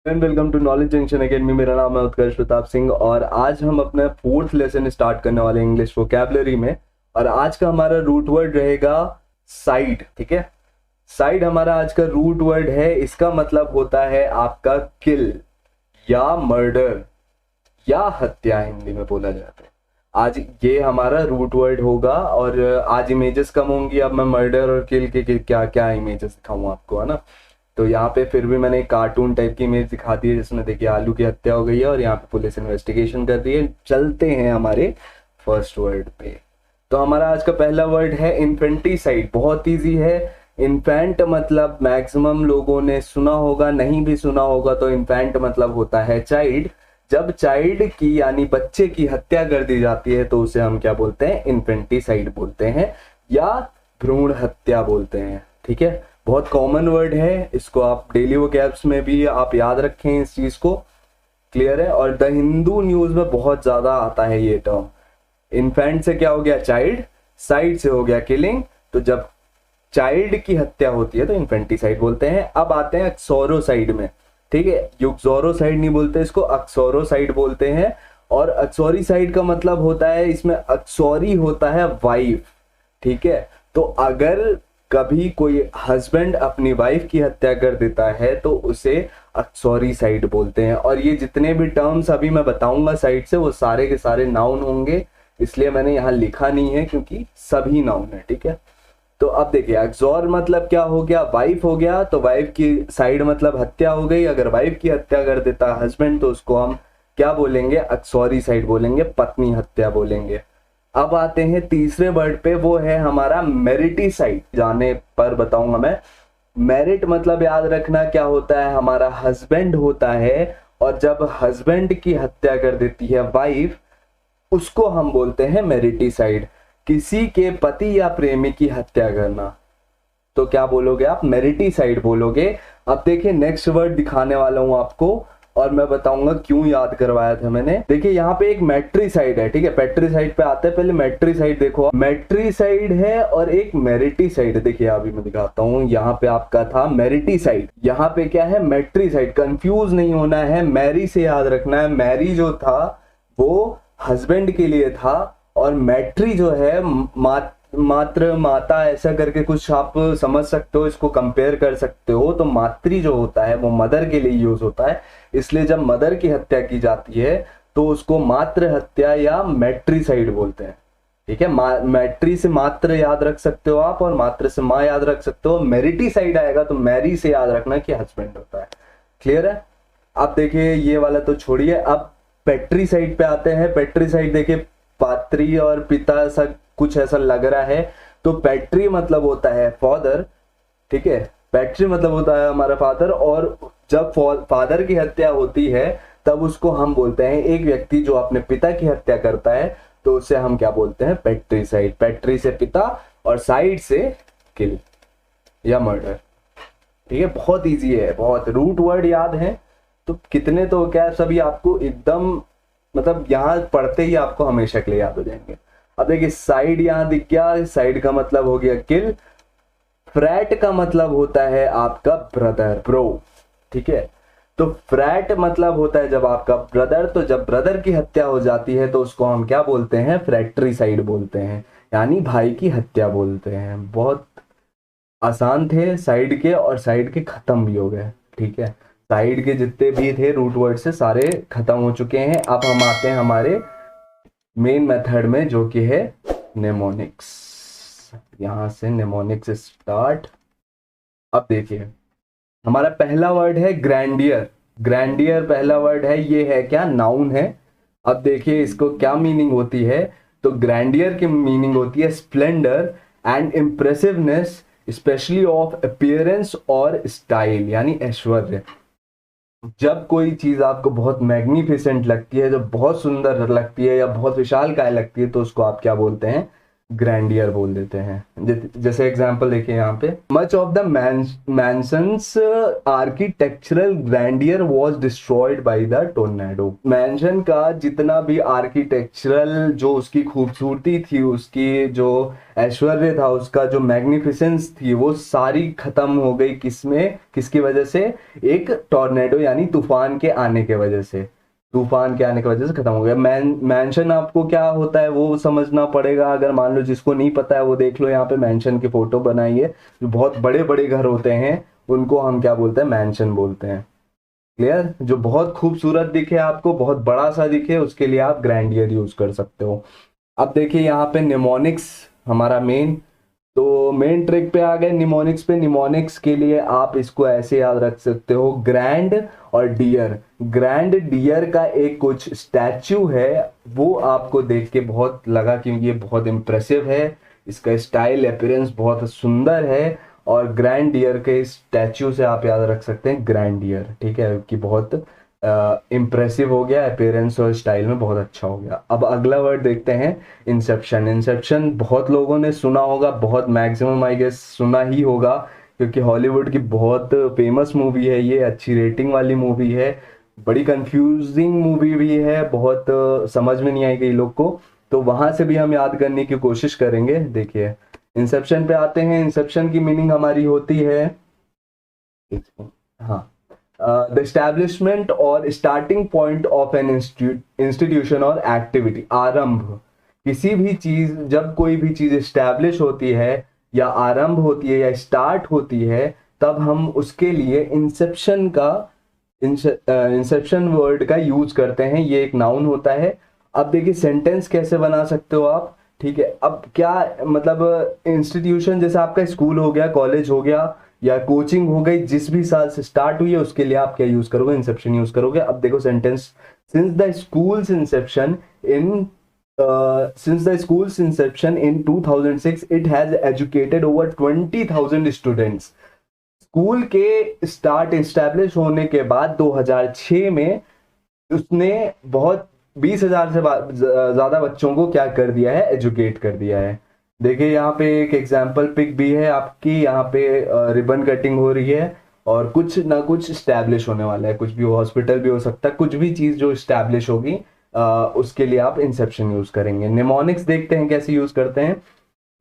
Welcome to Knowledge Junction Academy. मेरा नाम है उत्कर्ष प्रताप सिंह और आज हम अपना फोर्थ लेसन स्टार्ट करने वाले इंग्लिश वोकैबुलरी में। और आज का हमारा रूट वर्ड रहेगा साइड। ठीक है, साइड हमारा आज का रूट वर्ड है। इसका मतलब होता है आपका किल या मर्डर या हत्या, हिंदी में बोला जाता है। आज ये हमारा रूट वर्ड होगा और आज इमेजेस कम होंगी। अब मैं मर्डर और किल के क्या क्या इमेजेस दिखाऊं आपको, है ना। तो यहाँ पे फिर भी मैंने एक कार्टून टाइप की इमेज दिखा दी है जिसमें देखिए आलू की हत्या हो गई है और यहाँ पे पुलिस इन्वेस्टिगेशन कर रही है। चलते हैं हमारे फर्स्ट वर्ड पे। तो हमारा आज का पहला वर्ड है इन्फेंटिसाइड। बहुत इजी है। इन्फेंट मतलब मैक्सिमम लोगों ने सुना होगा, नहीं भी सुना होगा तो इन्फेंट मतलब होता है चाइल्ड। जब चाइल्ड की यानी बच्चे की हत्या कर दी जाती है तो उसे हम क्या बोलते हैं, इन्फेंटिसाइड बोलते हैं या भ्रूण हत्या बोलते हैं। ठीक है, बहुत कॉमन वर्ड है, इसको आप डेली वोकैब्स में भी आप याद रखें इस चीज को। क्लियर है। और द हिंदू न्यूज में बहुत ज्यादा आता है ये टर्म। इन्फेंट से क्या हो गया, चाइल्ड। साइड से हो गया किलिंग। तो जब चाइल्ड की हत्या होती है तो इन्फेंटिसाइड बोलते हैं। अब आते हैं अक्सोरोसाइड में। ठीक है, युक्सोरोसाइड नहीं बोलते इसको, अक्सोरोसाइड बोलते हैं। और अक्सोरिसाइड का मतलब होता है, इसमें अक्सोरी होता है वाइफ। ठीक है, तो अगर कभी कोई हस्बैंड अपनी वाइफ की हत्या कर देता है तो उसे अक्सोरिसाइड बोलते हैं। और ये जितने भी टर्म्स अभी मैं बताऊंगा साइड से वो सारे के सारे नाउन होंगे, इसलिए मैंने यहाँ लिखा नहीं है क्योंकि सभी नाउन है। ठीक है, तो अब देखिए एक्सोर मतलब क्या हो गया, वाइफ हो गया। तो वाइफ की साइड मतलब हत्या हो गई। अगर वाइफ की हत्या कर देता हस्बैंड तो उसको हम क्या बोलेंगे, अक्सोरिसाइड बोलेंगे, पत्नी हत्या बोलेंगे। अब आते हैं तीसरे वर्ड पे, वो है हमारा मेरिटिसाइड। जाने पर बताऊंगा मैं। मेरिट मतलब याद रखना क्या होता है, हमारा हस्बैंड होता है और जब हस्बैंड की हत्या कर देती है वाइफ उसको हम बोलते हैं मेरिटिसाइड। किसी के पति या प्रेमी की हत्या करना तो क्या बोलोगे आप, मेरिटिसाइड बोलोगे। अब देखिए नेक्स्ट वर्ड दिखाने वाला हूं आपको और मैं बताऊंगा क्यों याद करवाया था मैंने। देखिए यहाँ पे एक मेट्रिसाइड है। ठीक है, पेट्रिसाइड पे आते हैं, पहले मेट्रिसाइड देखो। मेट्रिसाइड है और एक मेरिटिसाइड। देखिए अभी मैं दिखाता हूँ, यहाँ पे आपका था मेरिटिसाइड, यहाँ पे क्या है, मेट्रिसाइड। कंफ्यूज नहीं होना है, मैरी से याद रखना है। मैरी जो था वो हस्बैंड के लिए था और मैट्री जो है मात्र माता, ऐसा करके कुछ आप समझ सकते हो, इसको कंपेयर कर सकते हो। तो मातृ जो होता है वो मदर के लिए यूज होता है, इसलिए जब मदर की हत्या की जाती है तो उसको मातृ हत्या या मैट्रिसाइड बोलते हैं। ठीक है, मैट्री से मात्र याद रख सकते हो आप और मात्र से माँ याद रख सकते हो। मेरिटिसाइड आएगा तो मैरी से याद रखना कि हस्बैंड होता है। क्लियर है। अब देखिए ये वाला तो छोड़िए, अब पेट्रिसाइड पे आते हैं। पेट्रिसाइड देखिए पात्री और पिता ऐसा कुछ ऐसा लग रहा है। तो पैट्री मतलब होता है फादर। ठीक है, पैट्री मतलब होता है हमारा फादर। और जब फादर की हत्या होती है तब उसको हम बोलते हैं, एक व्यक्ति जो अपने पिता की हत्या करता है तो उसे हम क्या बोलते हैं, पैट्रिसाइड। पैट्री से पिता और साइड से किल या मर्डर। ठीक है, बहुत इजी है, बहुत रूट वर्ड याद है तो कितने तो क्या है, सभी आपको एकदम मतलब यहाँ पढ़ते ही आपको हमेशा के लिए याद हो जाएंगे। अब देखिए साइड यहाँ दिख गया, साइड का मतलब हो गया किल। फ्रैट का मतलब होता है आपका ब्रदर, ब्रो। ठीक है, तो फ्रैट मतलब होता है जब आपका ब्रदर, तो जब ब्रदर की हत्या हो जाती है तो उसको हम क्या बोलते हैं, फ्रैट्रिसाइड बोलते हैं, यानी भाई की हत्या बोलते हैं। बहुत आसान थे साइड के, और साइड के खत्म भी हो गए। ठीक है, साइड के जितने भी थे रूट वर्ड से सारे खत्म हो चुके हैं। अब हम आते हैं हमारे मेन मेथड में जो कि है नेमोनिक्स। यहां से नेमोनिक्स स्टार्ट। अब देखिए हमारा पहला वर्ड है ग्रैंडियर। ग्रैंडियर पहला वर्ड है, ये है क्या, नाउन है। अब देखिए इसको क्या मीनिंग होती है, तो ग्रैंडियर की मीनिंग होती है splendour and impressiveness, especially of appearance और स्टाइल, यानी ऐश्वर्य। जब कोई चीज आपको बहुत मैग्निफिसेंट लगती है, जब बहुत सुंदर लगती है या बहुत विशालकाय लगती है तो उसको आप क्या बोलते हैं, ग्रैंडियर बोल देते हैं। जैसे एग्जांपल देखिए यहाँ पे, much of the mansions architectural grandeur was destroyed by the tornado. Mansion का जितना भी आर्किटेक्चरल जो उसकी खूबसूरती थी, उसकी जो ऐश्वर्य था, उसका जो मैग्निफिसेंस थी, वो सारी खत्म हो गई। किसमें, किसकी वजह से? एक टोर्नेडो यानी तूफान के आने के वजह से। तूफान के आने की वजह से खत्म हो गया। मैंशन आपको क्या होता है वो समझना पड़ेगा। अगर मान लो जिसको नहीं पता है वो देख लो, यहाँ पे मैंशन की फोटो बनाई है। जो बहुत बड़े बड़े घर होते हैं उनको हम क्या बोलते हैं? मैंशन बोलते हैं। क्लियर? जो बहुत खूबसूरत दिखे आपको, बहुत बड़ा सा दिखे, उसके लिए आप ग्रैंडियर यूज कर सकते हो। अब देखिए यहाँ पे निमोनिक्स हमारा मेन, तो मेन ट्रिक पे आ गए निमोनिक्स पे। निमोनिक्स के लिए आप इसको ऐसे याद रख सकते हो, ग्रैंड और डियर। ग्रैंड डियर का एक कुछ स्टैच्यू है, वो आपको देख के बहुत लगा कि ये बहुत इंप्रेसिव है, इसका स्टाइल अपीयरेंस बहुत सुंदर है। और ग्रैंड डियर के स्टैच्यू से आप याद रख सकते हैं ग्रैंड डियर, ठीक है, कि बहुत इम्प्रेसिव हो गया, अपीयरेंस और स्टाइल में बहुत अच्छा हो गया। अब अगला वर्ड देखते हैं, इंसेप्शन। इंसेप्शन बहुत लोगों ने सुना होगा, बहुत मैक्सिमम आई गेस सुना ही होगा, क्योंकि हॉलीवुड की बहुत फेमस मूवी है ये, अच्छी रेटिंग वाली मूवी है, बड़ी कंफ्यूजिंग मूवी भी है, बहुत समझ में नहीं आई कई लोग को, तो वहां से भी हम याद करने की कोशिश करेंगे। देखिए इंसेप्शन पे आते हैं। इंसेप्शन की मीनिंग हमारी होती है, हाँ, द एस्टैब्लिशमेंट और starting point of an institution और एक्टिविटी। आरंभ, किसी भी चीज, जब कोई भी चीज एस्टैब्लिश होती है या आरंभ होती है या स्टार्ट होती है, तब हम उसके लिए इंसेप्शन का, इंसेप्शन वर्ड का यूज करते हैं। ये एक नाउन होता है। अब देखिए सेंटेंस कैसे बना सकते हो आप, ठीक है। अब क्या मतलब, इंस्टीट्यूशन जैसे आपका स्कूल हो गया, कॉलेज हो गया या कोचिंग हो गई, जिस भी साल से स्टार्ट हुई है उसके लिए आप क्या यूज करोगे? इंसेप्शन यूज करोगे। अब देखो sentence, since the schools Inception in since the school's inception in 2006 it has educated over 20,000 students। School के स्टार्ट एस्टैब्लिश होने के बाद 2006 में उसने बहुत 20,000 से ज्यादा बच्चों को क्या कर दिया है? एजुकेट कर दिया है। देखिए यहाँ पे एक एग्जाम्पल पिक भी है आपकी, यहाँ पे रिबन कटिंग हो रही है और कुछ ना कुछ स्टैब्लिश होने वाला है, कुछ भी हॉस्पिटल भी हो सकता है, कुछ भी चीज जो स्टैब्लिश होगी उसके लिए आप इंसेप्शन यूज करेंगे। निमोनिक्स देखते हैं कैसे यूज करते हैं।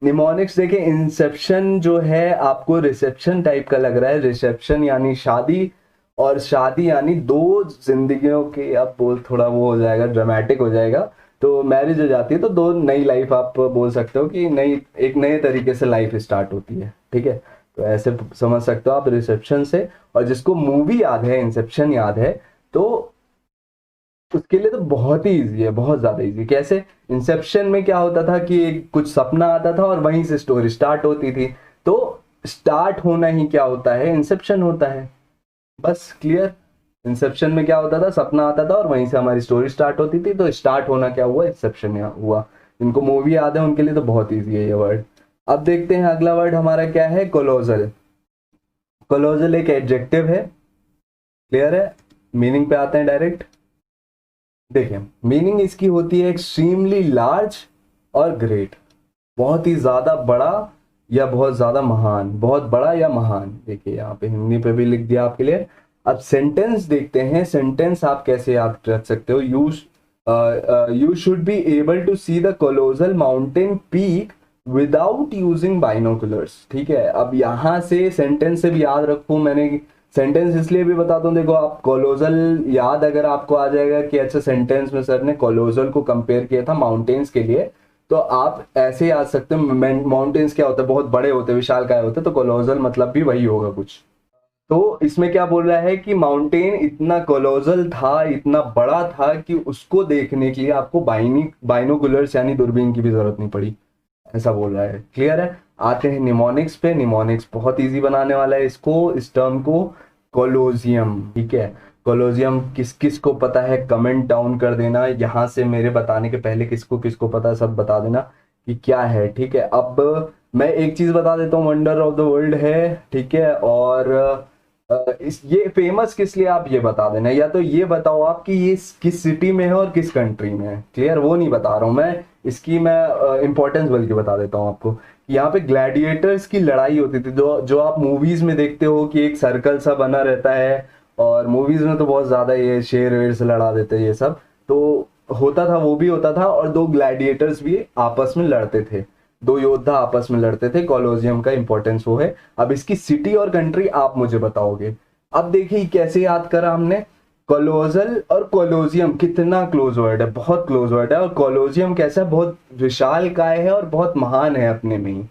निमोनिक्स देखिए, इंसेप्शन जो है आपको रिसेप्शन टाइप का लग रहा है। रिसेप्शन यानी शादी, और शादी यानी दो जिंदगियों के, अब बोल थोड़ा वो हो जाएगा, ड्रामेटिक हो जाएगा, तो मैरिज हो जाती है तो दो नई लाइफ आप बोल सकते हो कि नई, एक नए तरीके से लाइफ स्टार्ट होती है, ठीक है। तो ऐसे समझ सकते हो आप रिसेप्शन से। और जिसको मूवी याद है, इंसेप्शन याद है, तो उसके लिए तो बहुत ही इजी है, बहुत ज्यादा इजी। कैसे? इंसेप्शन में क्या होता था कि कुछ सपना आता था और वहीं से स्टोरी स्टार्ट होती थी, तो स्टार्ट होना ही क्या होता है? इंसेप्शन होता है। बस क्लियर? इंसेप्शन में क्या होता था? सपना आता था और वहीं से हमारी स्टोरी स्टार्ट होती थी, तो स्टार्ट होना क्या हुआ? इंसेप्शन हुआ। जिनको मूवी याद है उनके लिए तो बहुत ईजी है ये वर्ड। अब देखते हैं अगला वर्ड हमारा क्या है, कोलोजल। कोलोजल एक एडजेक्टिव है, क्लियर है? मीनिंग पे आते हैं डायरेक्ट। देखिए मीनिंग इसकी होती है एक्सट्रीमली लार्ज और ग्रेट, बहुत ही ज्यादा बड़ा या बहुत ज्यादा महान, बहुत बड़ा या महान। देखिए यहाँ पे हिंदी पे भी लिख दिया आपके लिए। अब सेंटेंस देखते हैं, सेंटेंस आप कैसे याद रख सकते हो। You should be able to see the colossal mountain peak without using binoculars. ठीक है, अब यहाँ से सेंटेंस से भी याद रखो। मैंने सेंटेंस इसलिए भी बताता हूँ, देखो आप कोलोजल याद अगर आपको आ जाएगा कि अच्छा सेंटेंस में सर ने कोलोजल को कंपेयर किया था माउंटेन्स के लिए, तो आप ऐसे याद सकते हो। माउंटेन्स क्या होता है? बहुत बड़े होते हैं, विशालकाय होते हैं, तो कोलोजल मतलब भी वही होगा कुछ। तो इसमें क्या बोल रहा है कि माउंटेन इतना कोलोजल था, इतना बड़ा था कि उसको देखने के लिए आपको बाइनोकुलर्स यानी दूरबीन की भी जरूरत नहीं पड़ी, ऐसा बोल रहा है। क्लियर है? आते हैं निमोनिक्स पे। निमोनिक्स बहुत इजी बनाने वाला है इसको, इस टर्म को, कोलोजियम। ठीक है, कोलोजियम किस किस को पता है कमेंट डाउन कर देना, यहाँ से मेरे बताने के पहले किसको किसको पता है सब बता देना कि क्या है। ठीक है, अब मैं एक चीज बता देता हूँ, वंडर ऑफ द वर्ल्ड है, ठीक है। और ये फेमस किस लिए आप ये बता देना, या तो ये बताओ आप कि ये किस सिटी में है और किस कंट्री में है। क्लियर? वो नहीं बता रहा हूँ मैं, इसकी मैं इम्पोर्टेंस बल्कि बता देता हूँ आपको। यहाँ पे ग्लैडिएटर्स की लड़ाई होती थी, जो जो आप मूवीज में देखते हो कि एक सर्कल सा बना रहता है, और मूवीज में तो बहुत ज्यादा ये शेर वेर से लड़ा देते हैं ये सब, तो होता था, वो भी होता था। और दो ग्लैडिएटर्स भी आपस में लड़ते थे, दो योद्धा आपस में लड़ते थे। कॉलोजियम का इंपॉर्टेंस वो है। अब इसकी सिटी और कंट्री आप मुझे बताओगे। अब देखिए कैसे याद करा हमने, कोलोजल और कोलोजियम कितना क्लोज वर्ड है, बहुत क्लोज वर्ड है। और कोलोजियम कैसा है, बहुत विशाल काय है और बहुत महान है अपने में ही,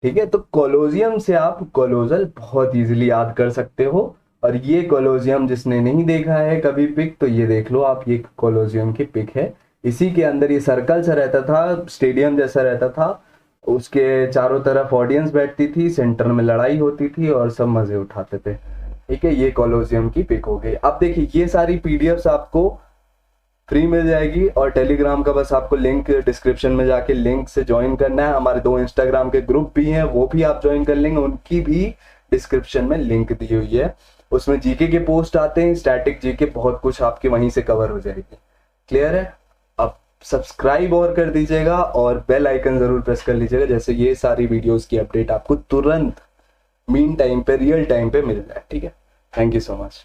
ठीक है। तो कोलोजियम से आप कोलोजल बहुत इजीली याद कर सकते हो। और ये कोलोजियम जिसने नहीं देखा है कभी पिक, तो ये देख लो आप, ये कोलोजियम की पिक है। इसी के अंदर ये सर्कल सा रहता था, स्टेडियम जैसा रहता था, उसके चारों तरफ ऑडियंस बैठती थी, सेंटर में लड़ाई होती थी और सब मजे उठाते थे, ठीक है। ये कोलोजियम की पिक हो गई। अब देखिए ये सारी पीडीएफ्स आपको फ्री मिल जाएगी, और टेलीग्राम का बस आपको लिंक डिस्क्रिप्शन में जाके लिंक से ज्वाइन करना है। हमारे 2 इंस्टाग्राम के ग्रुप भी हैं, वो भी आप ज्वाइन कर लेंगे, उनकी भी डिस्क्रिप्शन में लिंक दी हुई है। उसमें जीके के पोस्ट आते हैं, स्टैटिक जीके, बहुत कुछ आपके वहीं से कवर हो जाएगी। क्लियर है? अब सब्सक्राइब और कर दीजिएगा और बेल आइकन जरूर प्रेस कर लीजिएगा, जैसे ये सारी वीडियोस की अपडेट आपको तुरंत मीन टाइम पे, रियल टाइम पे मिल जाए, ठीक है। Thank you so much.